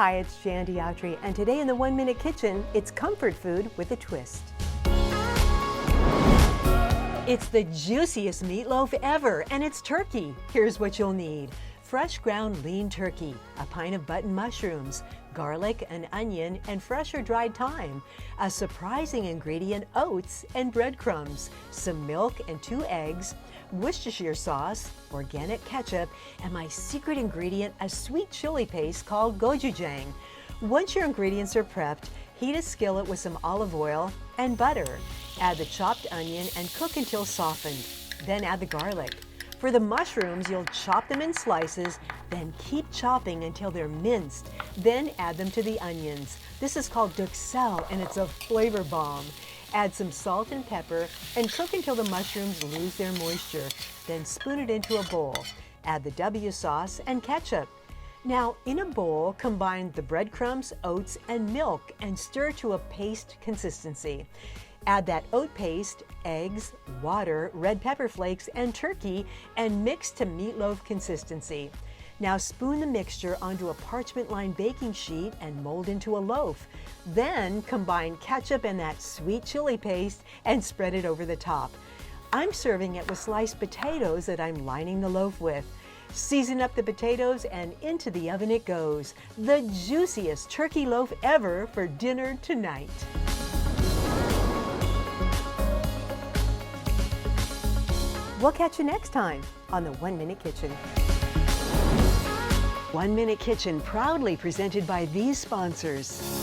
Hi, it's Jandy Autry, and today in the 1 Minute Kitchen, it's comfort food with a twist. It's the juiciest meatloaf ever, and it's turkey. Here's what you'll need. Fresh ground lean turkey, a pint of button mushrooms, garlic, an onion, and fresh or dried thyme, a surprising ingredient, oats and breadcrumbs, some milk and 2 eggs, Worcestershire sauce, organic ketchup, and my secret ingredient, a sweet chili paste called Gochujang. Once your ingredients are prepped, heat a skillet with some olive oil and butter. Add the chopped onion and cook until softened. Then add the garlic. For the mushrooms, you'll chop them in slices, then keep chopping until they're minced. Then add them to the onions. This is called duxelle, and it's a flavor bomb. Add some salt and pepper and cook until the mushrooms lose their moisture. Then spoon it into a bowl. Add the W sauce and ketchup. Now, in a bowl, combine the breadcrumbs, oats, and milk and stir to a paste consistency. Add that oat paste, eggs, water, red pepper flakes, and turkey, and mix to meatloaf consistency. Now spoon the mixture onto a parchment-lined baking sheet and mold into a loaf. Then combine ketchup and that sweet chili paste and spread it over the top. I'm serving it with sliced potatoes that I'm lining the loaf with. Season up the potatoes and into the oven it goes. The juiciest turkey loaf ever for dinner tonight. We'll catch you next time on the 1 Minute Kitchen. 1 Minute Kitchen proudly presented by these sponsors.